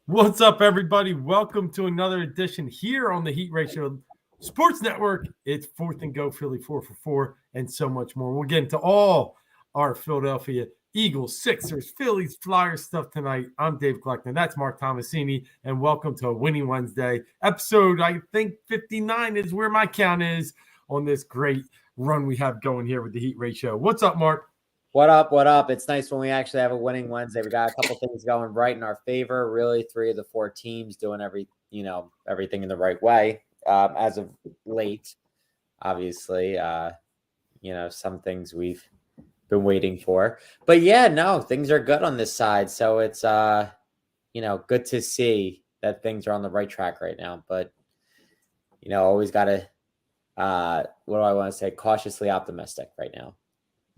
What's up, everybody? Welcome to another edition here on the Heat Ratio Sports Network. It's Fourth and Go Philly 4 for 4 and so much more. We'll get into all our Philadelphia Eagles, Sixers, Phillies, Flyers stuff tonight. I'm Dave Gluckman. That's Mark Tomasini, and welcome to a Winning Wednesday episode. I think 59 is where my count is on this great run we have going here with the Heat Ratio. What's up, Mark? What up? What up? It's nice when we actually have a winning Wednesday. We got a couple things going right in our favor. Really, 3 of the 4 teams doing everything in the right way as of late. Obviously, some things we've been waiting for, but yeah, no, things are good on this side. So it's good to see that things are on the right track right now. But always got to what do I want to say? Cautiously optimistic right now.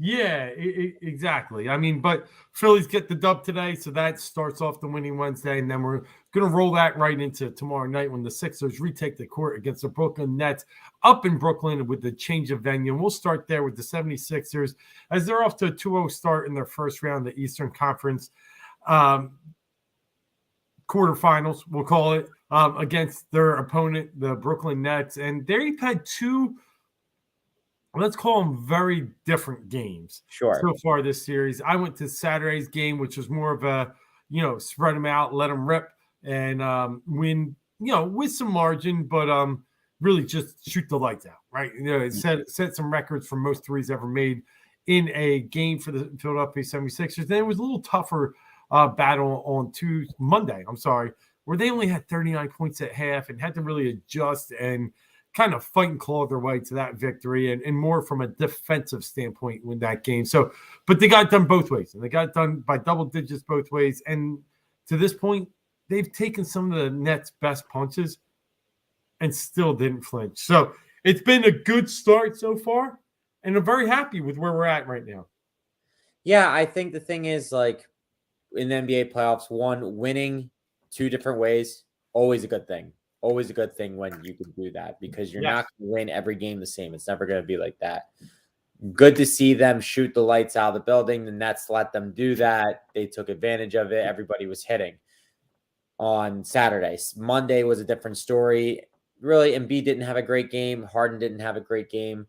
Yeah, exactly. I mean, but Phillies get the dub today, so that starts off the Winning Wednesday, and then we're going to roll that right into tomorrow night when the Sixers retake the court against the Brooklyn Nets up in Brooklyn with the change of venue. And we'll start there with the 76ers as they're off to a 2-0 start in their first round of the Eastern Conference quarterfinals, we'll call it, against their opponent, the Brooklyn Nets. And they've had 2 let's call them very different games so far this series. I went to Saturday's game, which was more of a, spread them out, let them rip, and win, with some margin, but really just shoot the lights out, right? It set some records for most threes ever made in a game for the Philadelphia 76ers. Then it was a little tougher battle on Monday, where they only had 39 points at half and had to really adjust and kind of fight and claw their way to that victory and more from a defensive standpoint in that game. So, but they got it done both ways, and they got it done by double digits both ways. And to this point, they've taken some of the Nets' best punches and still didn't flinch. So it's been a good start so far, and I'm very happy with where we're at right now. Yeah, I think the thing is, like, in the NBA playoffs, winning 2 different ways, always a good thing. Always a good thing when you can do that, because you're not going to win every game the same. It's never going to be like that. Good to see them shoot the lights out of the building. The Nets let them do that. They took advantage of it. Everybody was hitting on Saturday. Monday was a different story. Really, Embiid didn't have a great game. Harden didn't have a great game.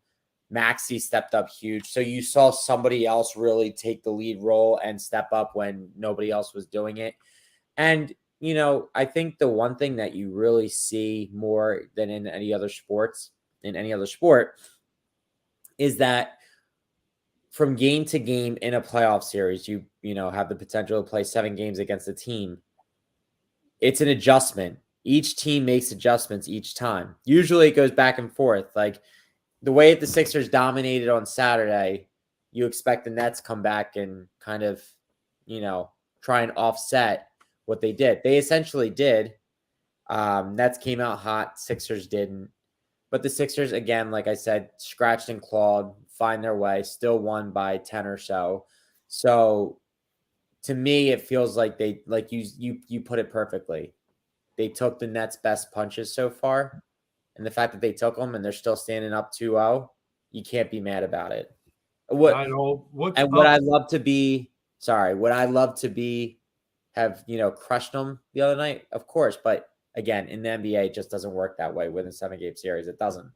Maxey stepped up huge. So you saw somebody else really take the lead role and step up when nobody else was doing it. And I think the one thing that you really see more than in any other sport, is that from game to game in a playoff series, you have the potential to play 7 games against a team. It's an adjustment. Each team makes adjustments each time. Usually it goes back and forth. Like the way the Sixers dominated on Saturday, you expect the Nets come back and kind of, try and offset what they did. They essentially did. Nets came out hot. Sixers didn't. But the Sixers, again, like I said, scratched and clawed, find their way, still won by 10 or so. So to me, it feels like you put it perfectly. They took the Nets' best punches so far. And the fact that they took them and they're still standing up 2-0, you can't be mad about it. Would I love to be have crushed them the other night? Of course, but again, in the NBA, it just doesn't work that way with a 7-game series. It doesn't.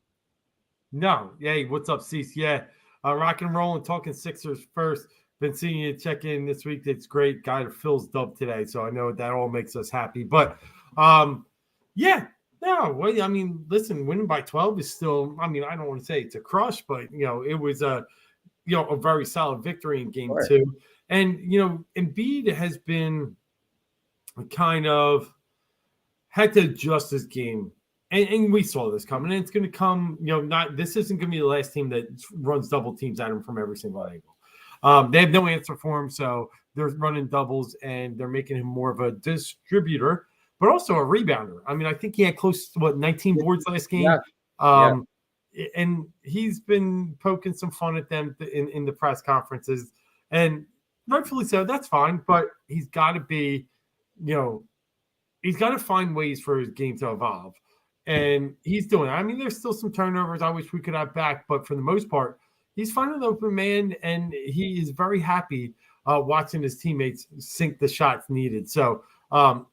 No. Hey, what's up, Cease? Yeah, rock and roll and talking Sixers first. Been seeing you check in this week. It's great. Guy Phil's dub today, so I know that all makes us happy. But listen, winning by 12 is still. I mean, I don't want to say it's a crush, but it was a very solid victory in game 2. And Embiid has been kind of had to adjust his game. And we saw this coming. And it's going to come, this isn't going to be the last team that runs double teams at him from every single angle. They have no answer for him, so they're running doubles, and they're making him more of a distributor, but also a rebounder. I mean, I think he had close to, 19 boards last game? Yeah. And he's been poking some fun at them in the press conferences. And rightfully so, that's fine, but he's got to be, he's got to find ways for his game to evolve. And he's doing it. I mean, there's still some turnovers I wish we could have back, but for the most part, he's finding an open man, and he is very happy watching his teammates sink the shots needed. So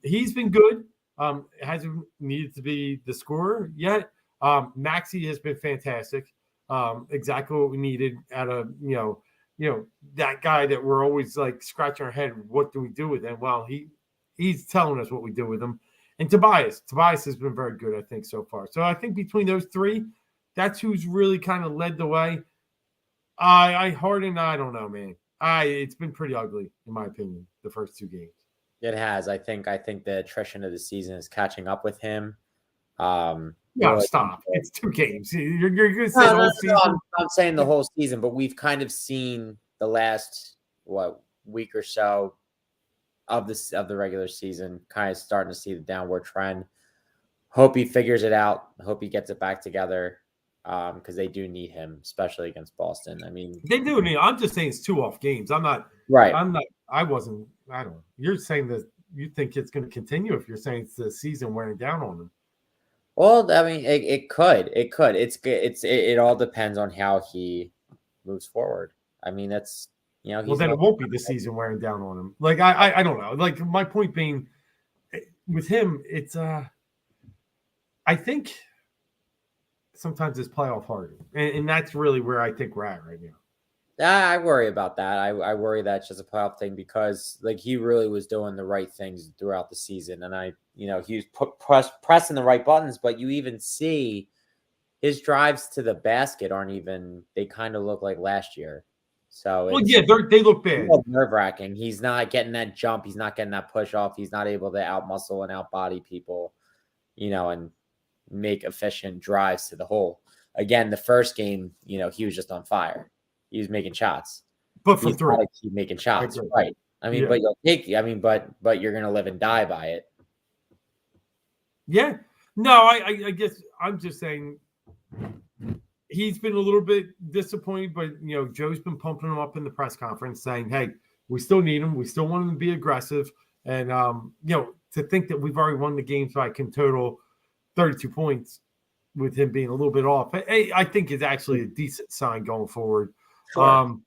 He's been good. Hasn't needed to be the scorer yet. Maxey has been fantastic. Exactly what we needed out of that guy that we're always like scratching our head. What do we do with him? Well, he's telling us what we do with him. And Tobias has been very good, I think, so far. So I think between those three, that's who's really kind of led the way. Harden, I don't know, man. It's been pretty ugly, in my opinion, the first two games. It has. I think the attrition of the season is catching up with him. Stop. It's 2 games. You're going to say the whole season? I'm saying the whole season, but we've kind of seen the last, week or so of the regular season kind of starting to see the downward trend. Hope he figures it out. Hope he gets it back together because they do need him, especially against Boston. I mean, they do need. I'm just saying it's 2 off games. I'm not. Right. I'm not. I wasn't. I don't know. You're saying that you think it's going to continue if you're saying it's the season wearing down on him. Well, I mean, it could. It all depends on how he moves forward. I mean, that's well, then it won't be the season wearing down on him. Like I don't know. Like my point being, with him, it's I think sometimes it's playoff hard, and that's really where I think we're at right now. I worry about that. I worry that's just a playoff thing because like he really was doing the right things throughout the season, and he was pressing the right buttons. But you even see his drives to the basket aren't even. They kind of look like last year. So they look bad. Nerve-wracking. He's not getting that jump. He's not getting that push off. He's not able to outmuscle and outbody people, and make efficient drives to the hole. Again, the first game, he was just on fire. He was making shots, but for 3, keep making shots, right? I mean, but you'll take. I mean, but you're gonna live and die by it. Yeah, no, I guess I'm just saying he's been a little bit disappointed, but Joe's been pumping him up in the press conference, saying, "Hey, we still need him. We still want him to be aggressive." And to think that we've already won the game so I can total 32 points with him being a little bit off, I think is actually a decent sign going forward. Sure.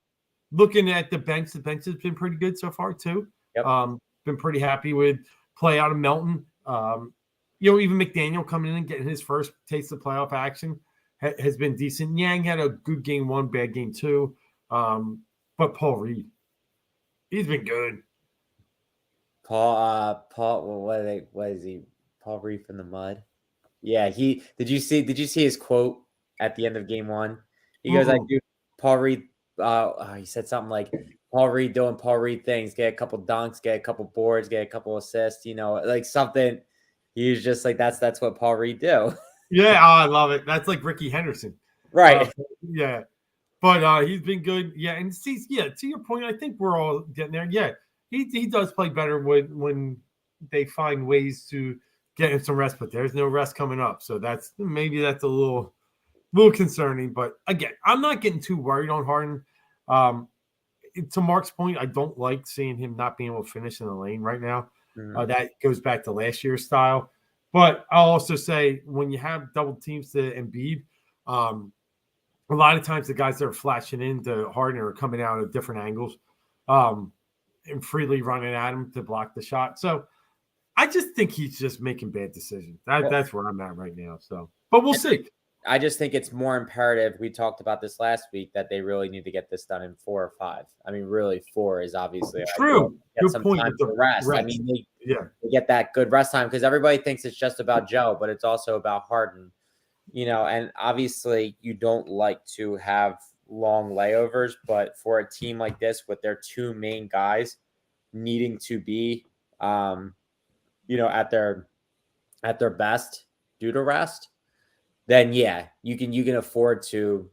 Looking at the bench has been pretty good so far too. Yep. Been pretty happy with play out of Melton. Even McDaniel coming in and getting his first taste of playoff action has been decent. Yang had a good game 1, bad game 2. But Paul Reed, he's been good. Paul, what is he? Paul Reed from the mud. Yeah, did you see his quote at the end of game 1? He goes, I do Paul Reed. He said something like Paul Reed doing Paul Reed things, get a couple dunks, get a couple boards, get a couple assists, like something. He was just like, that's what Paul Reed do. Yeah, I love it. That's like Ricky Henderson. Right. Yeah. But he's been good. Yeah. And see, to your point, I think we're all getting there. Yeah. He does play better when they find ways to get him some rest, but there's no rest coming up. So that's a little concerning. But again, I'm not getting too worried on Harden. To Mark's point, I don't like seeing him not being able to finish in the lane right now. Mm-hmm. That goes back to last year's style. But I'll also say when you have double teams to Embiid, a lot of times the guys that are flashing into Harden are coming out at different angles and freely running at him to block the shot. So I just think he's just making bad decisions. That's where I'm at right now. So, but we'll see. I just think it's more imperative. We talked about this last week that they really need to get this done in 4 or 5. I mean, really, 4 is obviously true. Get some time to rest. I mean, they get that good rest time because everybody thinks it's just about Joe, but it's also about Harden. And obviously you don't like to have long layovers, but for a team like this with their 2 main guys needing to be, at their best due to rest, then you can afford to,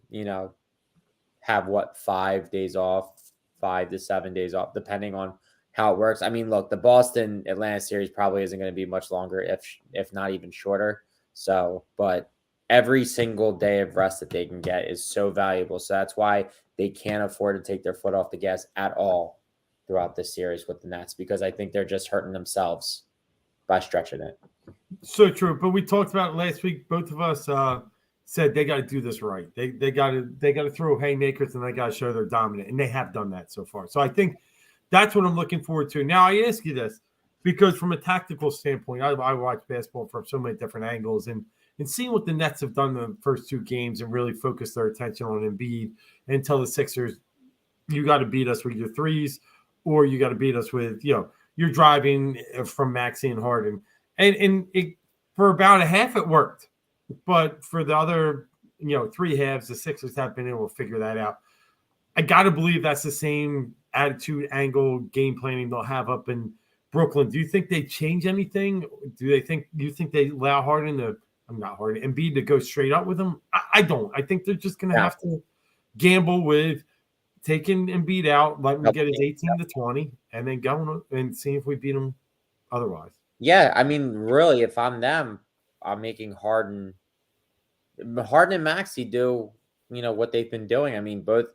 have 5 days off, 5 to 7 days off, depending on how it works. I mean, look, the Boston Atlanta series probably isn't going to be much longer, if not even shorter. So, but every single day of rest that they can get is so valuable. So that's why they can't afford to take their foot off the gas at all throughout this series with the Nets, because I think they're just hurting themselves by stretching it. So true. But we talked about it last week. Both of us said they got to do this right. They got to throw haymakers and they got to show they're dominant. And they have done that so far. So I think that's what I'm looking forward to. Now I ask you this. because from a tactical standpoint, I watch basketball from so many different angles, and seeing what the Nets have done in the first 2 games and really focus their attention on Embiid and tell the Sixers, you got to beat us with your threes, or you got to beat us with, you're driving from Maxey and Harden. And it, for about a half, it worked. But for the other, 3 halves, the Sixers have been able to figure that out. I got to believe that's the same attitude, angle, game planning they'll have up in Brooklyn. Do you think they change anything? Do you think they allow Embiid to go straight up with them? I don't. I think they're just going to have to gamble with taking Embiid out, letting him get his 18 to 20, and then going and seeing if we beat him otherwise. Yeah, I mean, really, if I'm them, I'm making Harden and Maxey do, what they've been doing. I mean, both,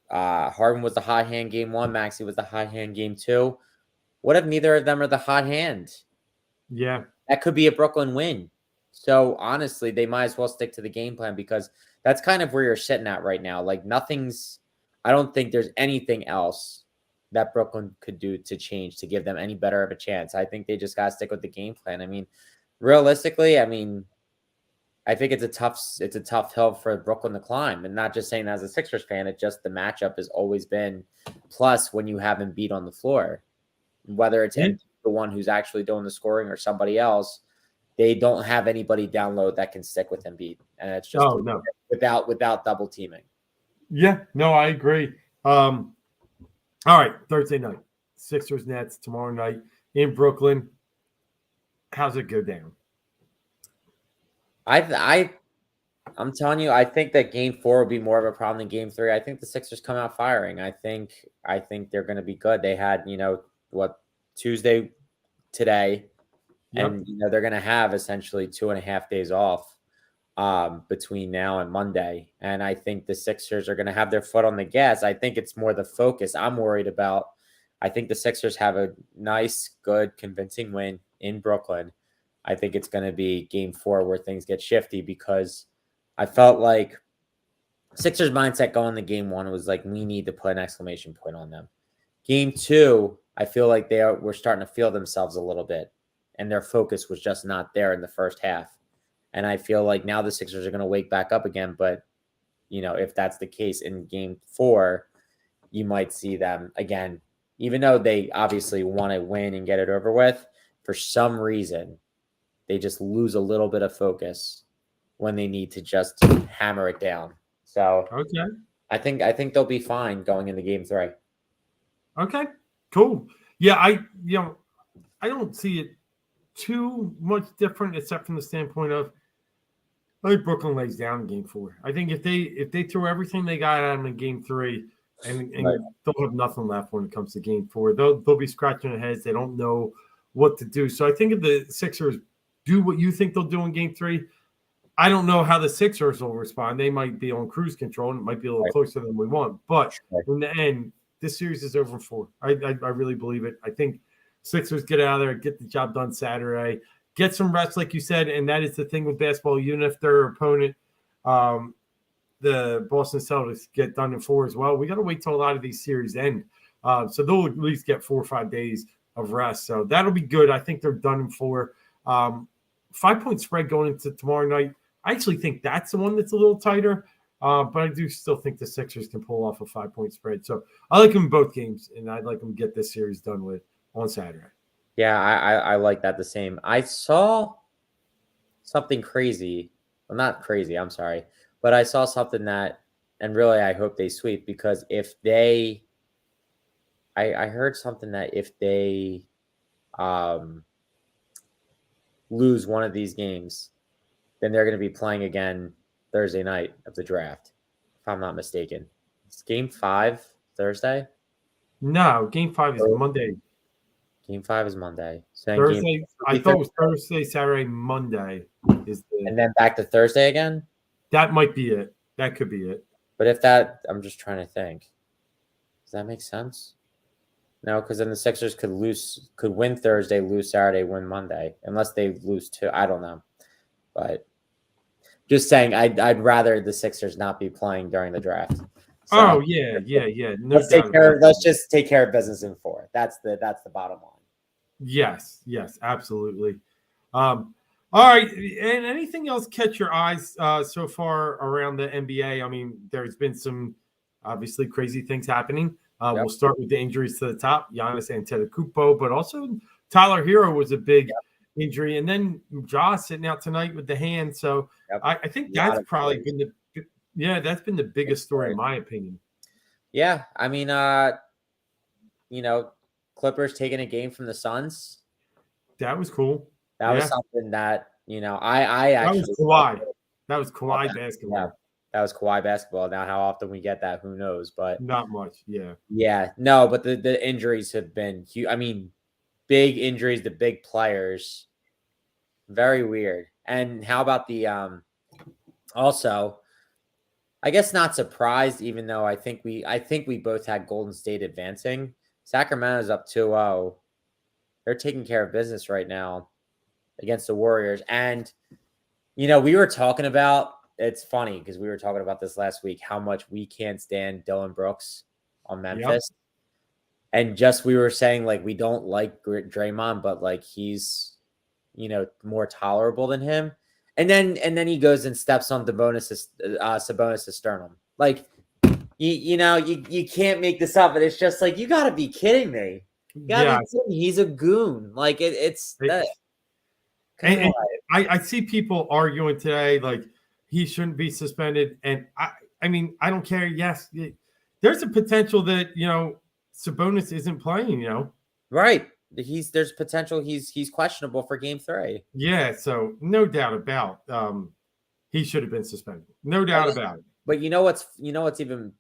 Harden was the hot hand game 1, Maxey was the hot hand game 2. What if neither of them are the hot hand? Yeah. That could be a Brooklyn win. So honestly, they might as well stick to the game plan, because that's kind of where you're sitting at right now. Like, I don't think there's anything else that Brooklyn could do to change to give them any better of a chance. I think they just got to stick with the game plan. I mean, realistically, I think it's a tough hill for Brooklyn to climb, and not just saying that as a Sixers fan. It's just the matchup has always been, plus when you have Embiid on the floor, whether it's the one who's actually doing the scoring or somebody else, they don't have anybody down low that can stick with Embiid, and it's just without double teaming. Yeah, no, I agree. All right, Thursday night, Sixers Nets tomorrow night in Brooklyn. How's it go down? I'm telling you, I think that Game 4 will be more of a problem than Game 3. I think the Sixers come out firing. I think they're going to be good. They had, Tuesday today, and they're going to have essentially 2.5 days off between now and Monday. And I think the Sixers are going to have their foot on the gas. I think it's more the focus I'm worried about. I think the Sixers have a nice, good, convincing win in Brooklyn. I think it's going to be Game 4 where things get shifty, because I felt like Sixers' mindset going to Game 1 was like, we need to put an exclamation point on them. Game 2, I feel like were starting to feel themselves a little bit, and their focus was just not there in the first half. And I feel like now the Sixers are going to wake back up again. But, if that's the case in Game 4, you might see them again, even though they obviously want to win and get it over with, for some reason, they just lose a little bit of focus when they need to just hammer it down. So okay, I think they'll be fine going into Game 3. Okay, cool. Yeah, I don't see it too much different, except from the standpoint of, I think Brooklyn lays down in Game 4. I think if they throw everything they got at them in Game 3 and they'll have nothing left when it comes to Game 4, they'll be scratching their heads. They don't know what to do. So I think if the Sixers do what you think they'll do in Game 3, I don't know how the Sixers will respond. They might be on cruise control, and it might be a little closer than we want. But in the end, this series is over for. I really believe it. I think Sixers get out of there, get the job done Saturday, get some rest, like you said, and that is the thing with basketball. Even if their opponent, the Boston Celtics, get done in 4 as well, we got to wait till a lot of these series end. So they'll at least get 4 or 5 days of rest. So that'll be good. I think they're done in 4. 5-point spread going into tomorrow night. I actually think that's the one that's a little tighter, but I do still think the Sixers can pull off a 5-point spread. So I like them in both games, and I'd like them to get this series done with on Saturday. Yeah, I like that the same. I saw something crazy. Well, not crazy, I'm sorry. But I saw something that, and really I hope they sweep, because if they – I heard something that if they lose one of these games, then they're going to be playing again Thursday night of the draft, if I'm not mistaken. It's Game 5 Thursday? No, Game 5 is Monday. Game 5 is Monday. So Thursday, I thought it was Thursday, Saturday, Monday. And then back to Thursday again? That might be it. That could be it. But if that, I'm just trying to think. Does that make sense? No, because then the Sixers could win Thursday, lose Saturday, win Monday, unless they lose 2. I don't know. But just saying, I'd rather the Sixers not be playing during the draft. So, yeah. No let's just take care of business in 4. That's the bottom line. Yes, absolutely. All right, and anything else catch your eyes so far around the NBA? I mean, there's been some obviously crazy things happening. We'll start with the injuries to the top, Giannis Antetokounmpo, but also Tyler Hero was a big injury, and then Josh sitting out tonight with the hand. So I think that's probably been that's been the biggest story in my opinion. Yeah, I mean, Clippers taking a game from the Suns. That was cool. That was something that I actually that was Kawhi. That was Kawhi basketball. Yeah, that was Kawhi basketball. Now, how often we get that, who knows? But not much. Yeah. Yeah. No, but the injuries have been huge. I mean, big injuries to big players. Very weird. And how about the also? I guess not surprised, even though I think we both had Golden State advancing. Sacramento's up 2-0. They're taking care of business right now against the Warriors. And, we were talking about, it's funny because we were talking about this last week, how much we can't stand Dillon Brooks on Memphis. Yep. And we were saying, like, we don't like Draymond, but, like, he's, more tolerable than him. And then he goes and steps on Sabonis' sternum. Like, you can't make this up. And it's just like, you got to be kidding me. He's a goon. Like, and I see people arguing today, like, he shouldn't be suspended. And I mean, I don't care. Yes, there's a potential that, Sabonis isn't playing, Right. There's potential he's questionable for game 3. Yeah, so no doubt about he should have been suspended. No doubt about it. But you know what's even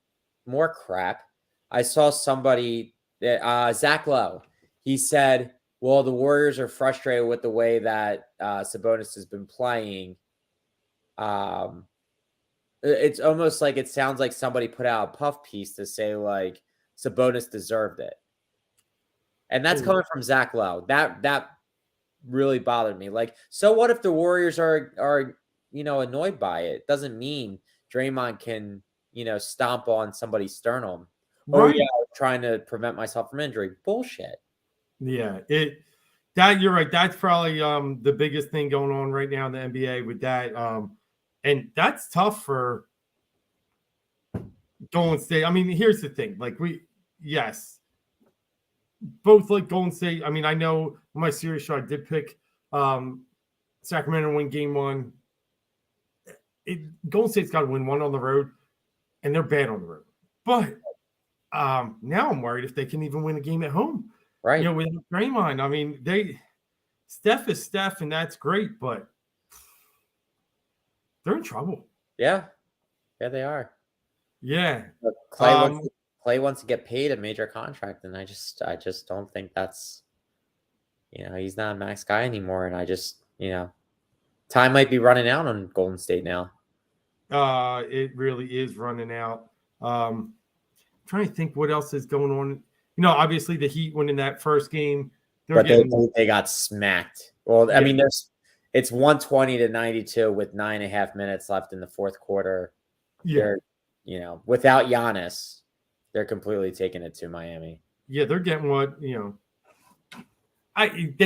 more crap? I saw somebody that Zach Lowe. He said, well, the Warriors are frustrated with the way that Sabonis has been playing. It's almost like it sounds like somebody put out a puff piece to say, like, Sabonis deserved it. And that's coming from Zach Lowe. That really bothered me. Like, so what if the Warriors are annoyed by it? Doesn't mean Draymond can, stomp on somebody's sternum. Right. Oh yeah, I was trying to prevent myself from injury. Bullshit. Yeah, you're right. That's probably the biggest thing going on right now in the NBA with that. And that's tough for Golden State. I mean, here's the thing. Like, both like Golden State. I mean, I know my series show I did pick Sacramento to win game 1. Golden State's got to win 1 on the road, and they're bad on the road. But now I'm worried if they can even win a game at home. Right. With Draymond. I mean, Steph is Steph, and that's great, but they're in trouble. Yeah. Yeah, they are. Yeah. Clay wants to get paid a major contract, and I just don't think that's, he's not a max guy anymore, and I just, time might be running out on Golden State now. It really is running out. I'm trying to think what else is going on. Obviously the Heat winning that first game, they got smacked. Well, yeah. I mean, it's 120-92 with 9.5 minutes left in the fourth quarter. Yeah, without Giannis. They're completely taking it to Miami. Yeah, they're getting what, they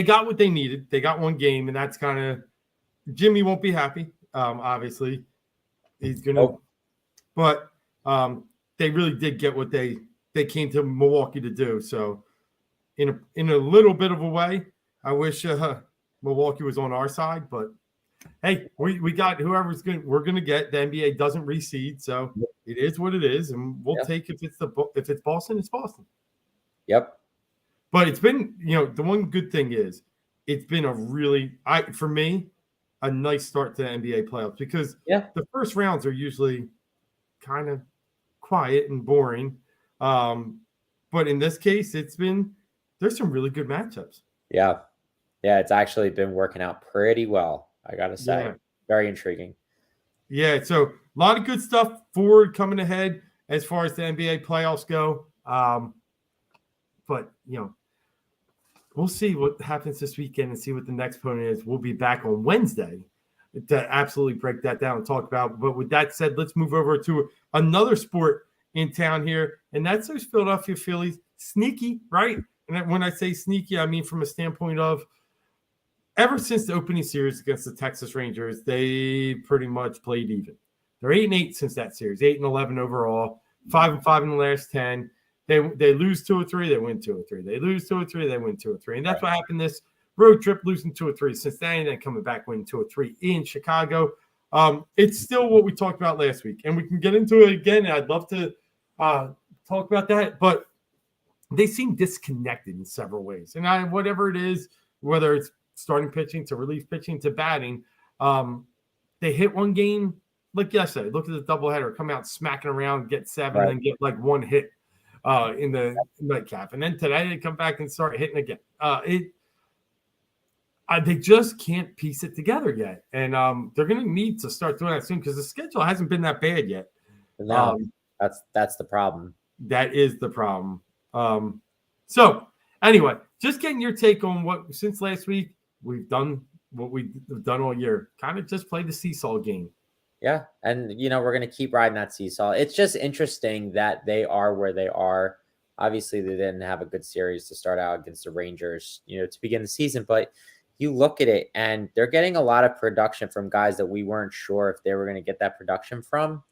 got what they needed. They got one game, and that's kind of Jimmy won't be happy. Obviously, he's gonna, but they really did get what they came to Milwaukee to do. So, in a little bit of a way, I wish Milwaukee was on our side, but hey, we got whoever's going. We're going to get. The NBA doesn't reseed, so it is what it is, and we'll take if it's Boston, it's Boston. Yep. But it's been, the one good thing is it's been for me, a nice start to the NBA playoffs because the first rounds are usually kind of quiet and boring. But in this case, there's some really good matchups. Yeah. Yeah, it's actually been working out pretty well, I got to say. Very intriguing. Yeah, so a lot of good stuff forward coming ahead as far as the NBA playoffs go. But, we'll see what happens this weekend and see what the next opponent is. We'll be back on Wednesday to absolutely break that down and talk about. But with that said, let's move over to another sport in town here, and that's those Philadelphia Phillies. Sneaky, right? and when I say sneaky, I mean from a standpoint of ever since the opening series against the Texas Rangers, they pretty much played even. They're 8-8 since that series, 8-11 overall, 5-5 in the last 10. They lose 2 or 3, they win 2 or 3. They lose 2 or 3, they win 2 or 3. And that's what happened this road trip, losing 2 or 3. Cincinnati, then coming back, winning 2 or 3 in Chicago. It's still what we talked about last week, and we can get into it again. I'd love to talk about that, but they seem disconnected in several ways. And whatever it is, whether it's starting pitching to relief pitching to batting, they hit one game like yesterday. Look at the doubleheader, come out smacking around, get 7, then get like 1 hit in the nightcap, and then today they come back and start hitting again. They just can't piece it together yet, and they're going to need to start doing that soon because the schedule hasn't been that bad yet. No, that's the problem. That is the problem. So anyway, just getting your take on what since last week we've done what we've done all year, kind of just play the seesaw game. Yeah, and we're going to keep riding that seesaw. It's just interesting that they are where they are. Obviously, they didn't have a good series to start out against the Rangers, to begin the season, but you look at it and they're getting a lot of production from guys that we weren't sure if they were going to get that production from.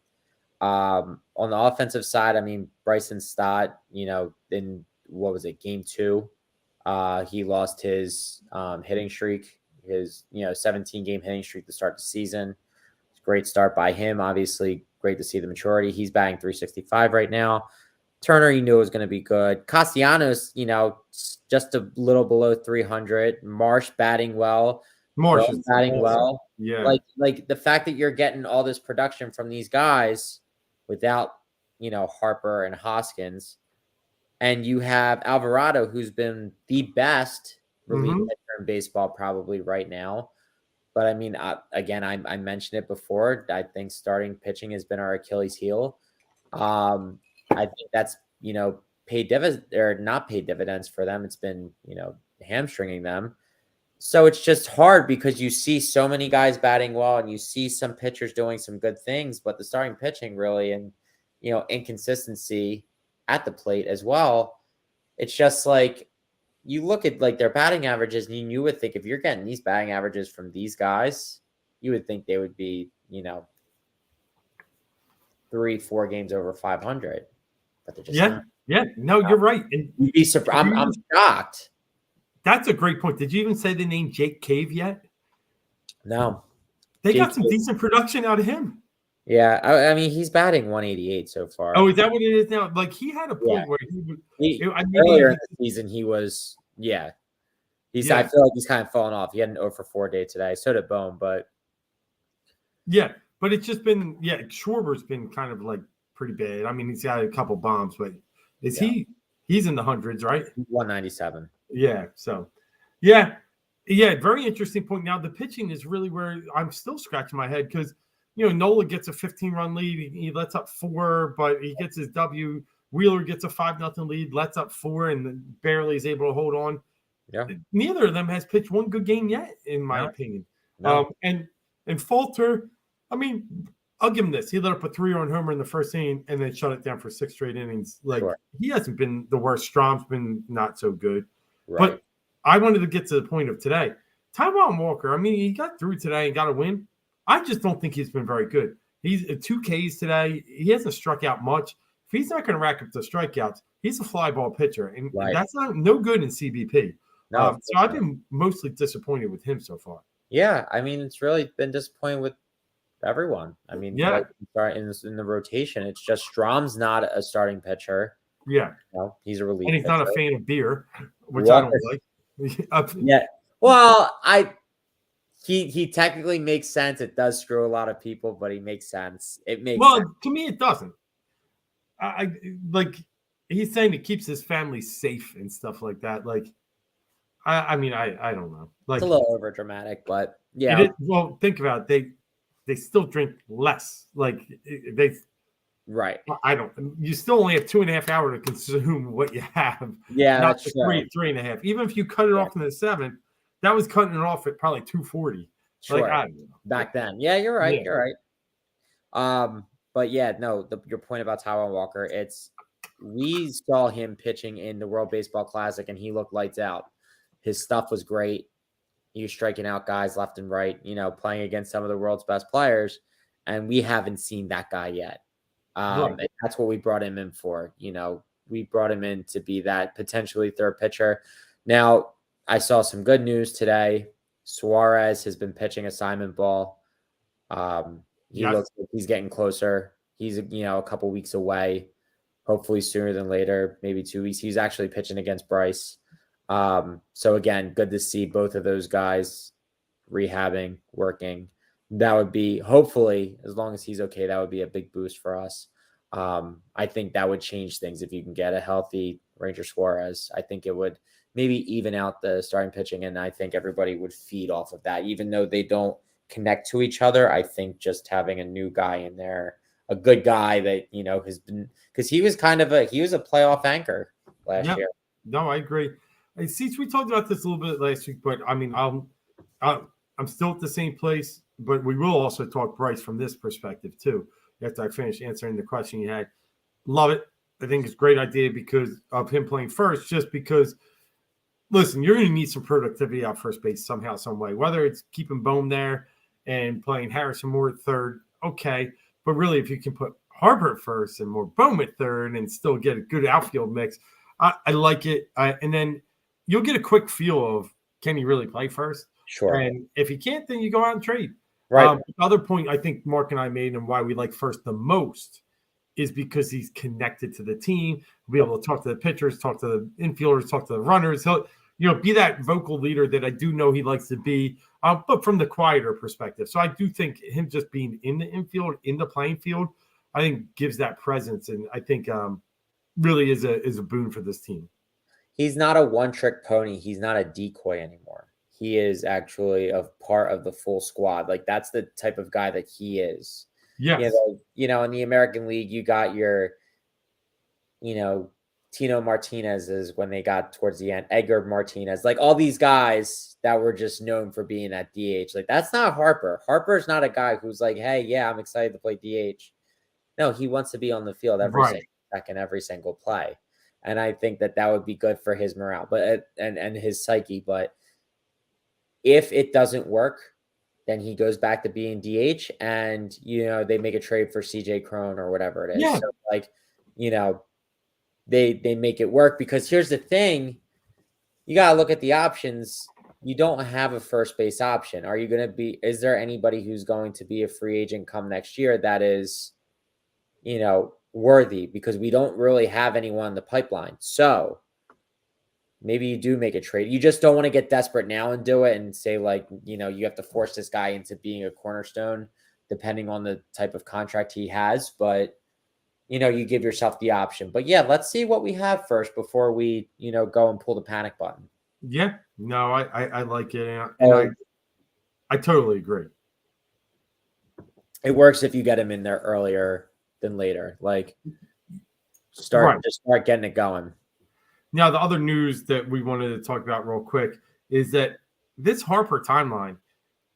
On the offensive side, I mean, Bryson Stott, in what was it, game 2, he lost his hitting streak, his 17-game hitting streak to start the season. Great start by him. Obviously, great to see the maturity. He's batting .365 right now. Turner, you knew was going to be good. Castellanos, just a little below 300. Marsh batting well. Marsh is batting well. Yeah. Like the fact that you're getting all this production from these guys without, Harper and Hoskins, and you have Alvarado, who's been the best relief pitcher in baseball probably right now. But I mean, again, I mentioned it before. I think starting pitching has been our Achilles heel. I think that's, paid dividends or not paid dividends for them. It's been, hamstringing them. So it's just hard because you see so many guys batting well and you see some pitchers doing some good things, but the starting pitching really, and, inconsistency at the plate as well. It's just like, you look at like their batting averages and you would think if you're getting these batting averages from these guys, you would think they would be, 3-4 games over 500. But they're just not. Yeah. No, you're right. And you'd be surprised. I'm shocked. That's a great point. Did you even say the name Jake Cave yet? No. They got some decent production out of him. Yeah, I mean, he's batting 188 so far. Oh, is that what it is now? Like, he had a point where earlier in the season, he was, I feel like he's kind of fallen off. He had an 0-for-4 day today. So did Bone, but. Yeah, but it's just been, Schwarber's been kind of like pretty bad. I mean, he's got a couple bombs, but he's in the hundreds, right? 197. Yeah, so, very interesting point. Now, the pitching is really where I'm still scratching my head because, Nola gets a 15-run lead. He lets up 4, but he gets his W. Wheeler gets a 5-0 lead, lets up 4, and barely is able to hold on. Yeah. Neither of them has pitched one good game yet, in my opinion. No. And Falter, I mean, I'll give him this. He let up a 3-run homer in the first inning and then shut it down for 6 straight innings. Like, he hasn't been the worst. Strom's been not so good. Right. But I wanted to get to the point of today. Taijuan Walker, I mean, he got through today and got a win. I just don't think he's been very good. He's 2 Ks today. He hasn't struck out much. If he's not going to rack up the strikeouts, he's a fly ball pitcher, and that's no good in CBP. No, so I've been mostly disappointed with him so far. Yeah, I mean, it's really been disappointing with everyone. I mean, in the rotation, it's just Strom's not a starting pitcher. Yeah, he's a relief, and he's pitcher. Not a fan of beer, which I don't like. Yeah, well, he technically makes sense. It does screw a lot of people, but he makes sense. It makes sense. To me, it doesn't. I like he's saying it keeps his family safe and stuff like that. Like, I mean, I don't know. Like, it's a little over dramatic, but yeah. Well, think about it. They still drink less. Like they. Right. I don't. You still only have 2.5 hours to consume what you have. Yeah, not that's the 3.5. Even if you cut it off in the 7th, that was cutting it off at probably 2:40. Sure. Like, I don't know. Back then. Yeah, you're right. Yeah. You're right. But yeah, no. Your point about Taijuan Walker, it's we saw him pitching in the World Baseball Classic, and he looked lights out. His stuff was great. He was striking out guys left and right, playing against some of the world's best players, and we haven't seen that guy yet. And that's what we brought him in for. We brought him in to be that potentially third pitcher. Now, I saw some good news today. Suarez has been pitching assignment ball. He looks like he's getting closer. He's, a couple weeks away, hopefully sooner than later, maybe 2 weeks. He's actually pitching against Bryce. So again, good to see both of those guys rehabbing, working. That would be, hopefully, as long as he's okay, that would be a big boost for us. I think that would change things if you can get a healthy Ranger Suarez. I think it would maybe even out the starting pitching, and I think everybody would feed off of that, even though they don't connect to each other. I think just having a new guy in there, a good guy that has been, because he was a playoff anchor last year. No, I agree. See, we talked about this a little bit last week, but I mean, I'm still at the same place, but we will also talk Bryce from this perspective too. After I finish answering the question you had, love it. I think it's a great idea because of him playing first. Just because, listen, you're going to need some productivity out first base somehow, some way. Whether it's keeping Bohm there and playing Harrison Moore at third, okay. But really, if you can put Harper at first and more Bohm at third and still get a good outfield mix, I like it. And then you'll get a quick feel of, can he really play first? Sure. And if he can't, then you go out and trade. Right. The other point I think Mark and I made and why we like First the most is because he's connected to the team. We'll be able to talk to the pitchers, talk to the infielders, talk to the runners. He'll, be that vocal leader that I do know he likes to be, but from the quieter perspective. So I do think him just being in the infield, in the playing field, I think gives that presence, and I think really is a boon for this team. He's not a one-trick pony. He's not a decoy anymore. He is actually a part of the full squad. Like, that's the type of guy that he is. Yes. In the American League, you got your, Tino Martinez's when they got towards the end, Edgar Martinez, like all these guys that were just known for being at DH. Like, that's not Harper. Harper's not a guy who's like, hey, yeah, I'm excited to play DH. No, he wants to be on the field every single second, every single play. And I think that would be good for his morale, but and his psyche. But if it doesn't work, then he goes back to being DH, and they make a trade for CJ Cron or whatever it is. Yeah. So, they make it work, because here's the thing: you gotta look at the options. You don't have a first base option. Are you going to be? Is there anybody who's going to be a free agent come next year that is, worthy? Because we don't really have anyone in the pipeline. So maybe you do make a trade. You just don't want to get desperate now and do it and say, like, you have to force this guy into being a cornerstone, depending on the type of contract he has. But, you give yourself the option. But yeah, let's see what we have first before we, go and pull the panic button. Yeah, no, I like it. And I totally agree. It works if you get him in there earlier than later. Like, start getting it going. Now, the other news that we wanted to talk about real quick is that this Harper timeline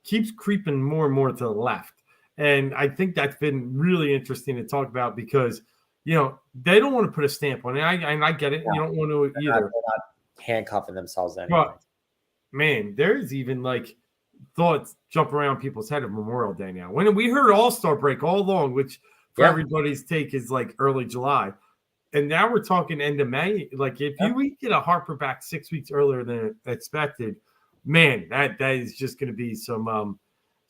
keeps creeping more and more to the left. And I think that's been really interesting to talk about because, they don't want to put a stamp on it. And I get it. Yeah. You don't want to either. They're not handcuffing themselves anymore. But, man, there's even thoughts jump around people's head of Memorial Day now. When we heard All-Star break all along, which for everybody's take is early July. And now we're talking end of May. If we get a Harper back 6 weeks earlier than expected, man, that is just going to be some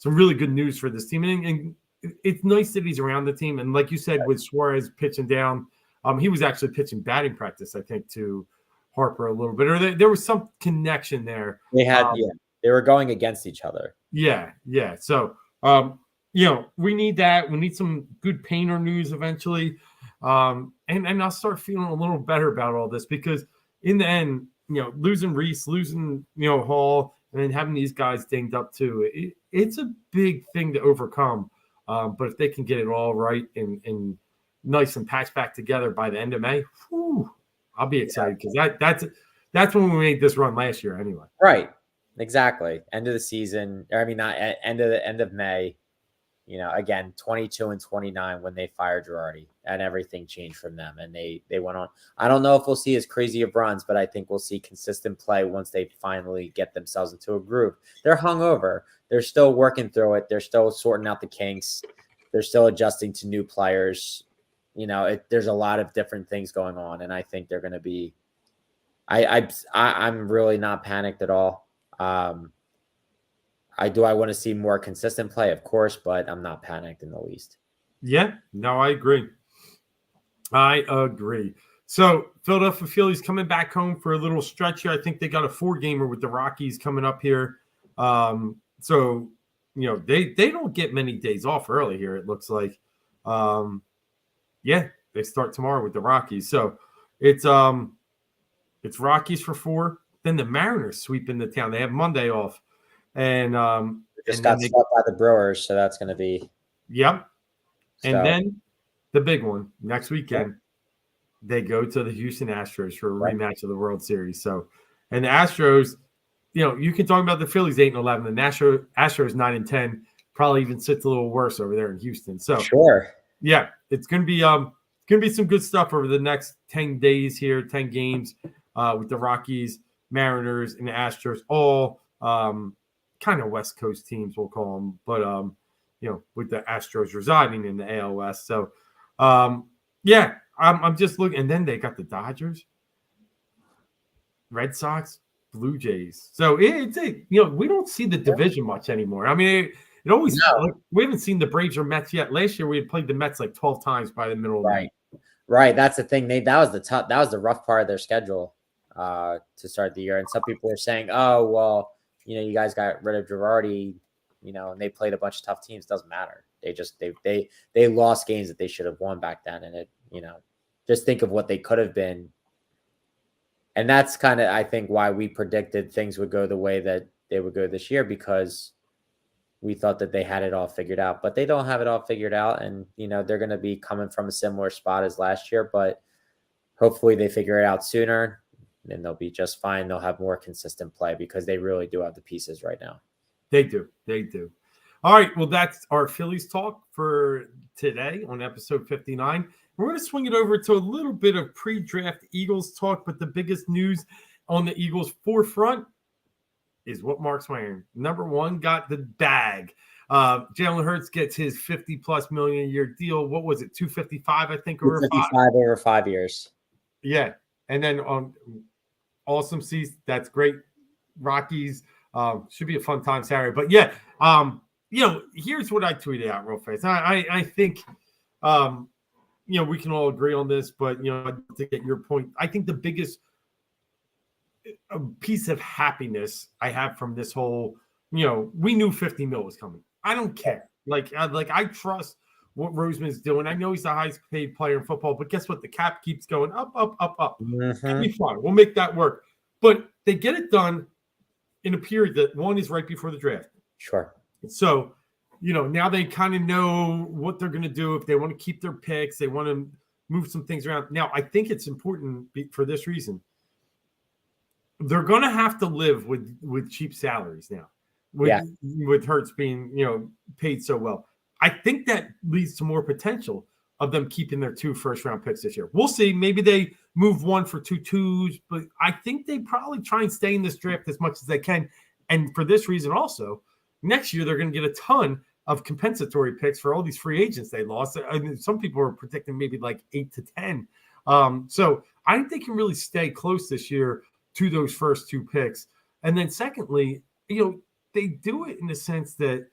really good news for this team. And it's nice that he's around the team. And like you said, with Suarez pitching down, he was actually pitching batting practice, I think, to Harper a little bit. Or there was some connection there. They had, they were going against each other. Yeah. So, we need that. We need some good Painter news eventually. And I'll start feeling a little better about all this because in the end, losing Reese, losing, Hall, and then having these guys dinged up too, it's a big thing to overcome. But if they can get it all right and nice and patched back together by the end of May, I'll be excited because that's when we made this run last year anyway. Right. Exactly. End of the season. Or not end of May. Again, 22 and 29 when they fired Girardi. and everything changed from them, and they went on. I don't know if we'll see as crazy of runs, but I think we'll see consistent play once they finally get themselves into a groove. They're hungover. They're still working through it. They're still sorting out the kinks. They're still adjusting to new players. There's a lot of different things going on, and I think they're going to be. I'm really not panicked at all. I want to see more consistent play, of course, but I'm not panicked in the least. Yeah, no, I agree. So Philadelphia Phillies coming back home for a little stretch here. I think they got a 4-gamer with the Rockies coming up here. So they don't get many days off early here. It looks like, they start tomorrow with the Rockies. So it's Rockies for 4. Then the Mariners sweep into town. They have Monday off, and just got swept by the Brewers, so that's going to be. Yep. So. And then the big one next weekend, they go to the Houston Astros for a rematch of the World Series. So, and the Astros, you can talk about the Phillies 8-11. The Astros 9-10 probably even sits a little worse over there in Houston. So, sure, yeah, it's gonna be some good stuff over the next 10 days here, 10 games with the Rockies, Mariners, and the Astros, all kind of West Coast teams, we'll call them, but with the Astros residing in the AL West. So, I'm just looking. And then they got the Dodgers, Red Sox, Blue Jays. So we don't see the division much anymore. I mean, it always we haven't seen the Braves or Mets yet. Last year we had played the Mets like 12 times by the middle of May. Right. That's the thing. That was the rough part of their schedule to start the year. And some people were saying, oh, well, you guys got rid of Girardi, and they played a bunch of tough teams. Doesn't matter. They lost games that they should have won back then. And it, just think of what they could have been. And that's kind of, I think, why we predicted things would go the way that they would go this year, because we thought that they had it all figured out, but they don't have it all figured out. And, they're going to be coming from a similar spot as last year, but hopefully they figure it out sooner and they'll be just fine. They'll have more consistent play because they really do have the pieces right now. They do. All right. Well, that's our Phillies talk for today on episode 59. We're going to swing it over to a little bit of pre-draft Eagles talk, but the biggest news on the Eagles forefront is what Mark's wearing. Number 1 got the bag. Jalen Hurts gets his $50+ million a year deal. What was it? $255, I think, over 5 over 5 years. Yeah. And then on awesome seats. That's great. Rockies should be a fun time Saturday. But yeah, here's what I tweeted out real fast. I think we can all agree on this, but to get your point, I think the biggest piece of happiness I have from this whole, we knew 50 mil was coming. I don't care. I trust what Roseman's doing. I know he's the highest paid player in football, but guess what? The cap keeps going up. Mm-hmm. It'll be fine. We'll make that work. But they get it done in a period that one is right before the draft. Sure. So, now they kind of know what they're going to do. If they want to keep their picks, they want to move some things around. Now, I think it's important for this reason. They're going to have to live with cheap salaries now. With Hurts being, paid so well. I think that leads to more potential of them keeping their 2 first-round picks this year. We'll see. Maybe they move 1 for 2 twos, but I think they probably try and stay in this draft as much as they can. And for this reason also, next year they're going to get a ton of compensatory picks for all these free agents they lost. I mean, some people are predicting maybe like 8 to 10. So I think they can really stay close this year to those first 2 picks. And then secondly, they do it in the sense that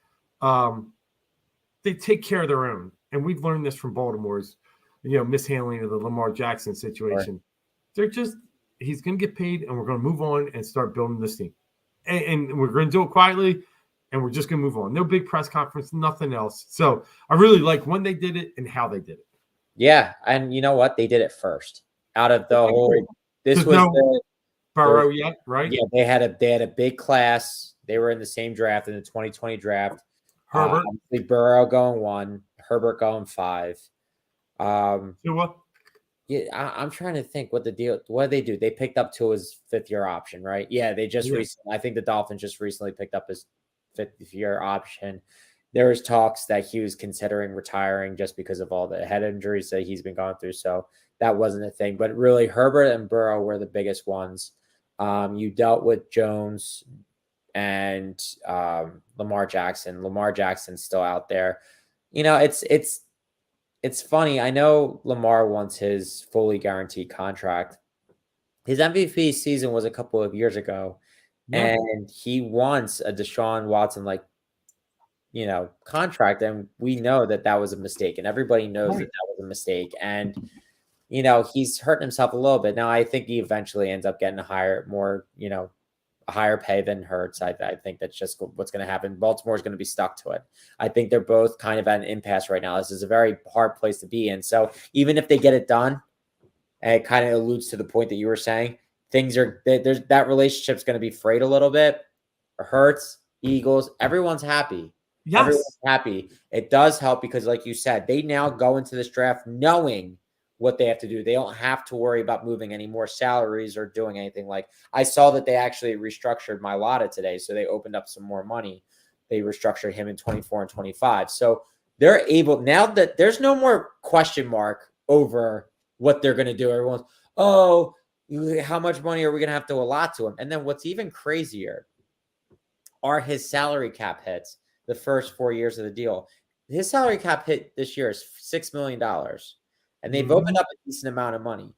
they take care of their own. And we've learned this from Baltimore's, mishandling of the Lamar Jackson situation. Right. He's going to get paid, and we're going to move on and start building this team. And we're going to do it quietly, and we're just going to move on. No big press conference, nothing else. So I really like when they did it and how they did it. Yeah, and you know what? They did it first. Out of the whole, this was Burrow yet, right? Yeah, they had a big class. They were in the same draft in the 2020 draft. Herbert, Burrow going 1, Herbert going 5. Tua. Yeah, I'm trying to think what did they do? They picked up Tua's 5th-year option, right? Yeah, they just recently. I think the Dolphins just recently picked up his 5th-year option. there was talks that he was considering retiring just because of all the head injuries that he's been going through. So that wasn't a thing. But really, Herbert and Burrow were the biggest ones. You dealt with Jones and Lamar Jackson. Lamar Jackson's still out there. It's funny. I know Lamar wants his fully guaranteed contract. His MVP season was a couple of years ago, and he wants a Deshaun Watson contract, and we know that was a mistake, and everybody knows that was a mistake, and he's hurting himself a little bit. Now I think he eventually ends up getting a higher pay than Hurts. I think that's just what's going to happen. Baltimore's going to be stuck to it. I think they're both kind of at an impasse right now. This is a very hard place to be in. So even if they get it done, and it kind of alludes to the point that you were saying, that relationship's going to be frayed a little bit. Hurts, Eagles, everyone's happy. Yes. Everyone's happy. It does help because, like you said, they now go into this draft knowing what they have to do. They don't have to worry about moving any more salaries or doing anything. Like, I saw that they actually restructured Mailata today, so they opened up some more money. They restructured him in 24 and 25. So they're able, now that there's no more question mark over what they're going to do. Everyone's, how much money are we going to have to allot to him? And then what's even crazier are his salary cap hits the first 4 years of the deal. His salary cap hit this year is $6 million. And they've opened up a decent amount of money.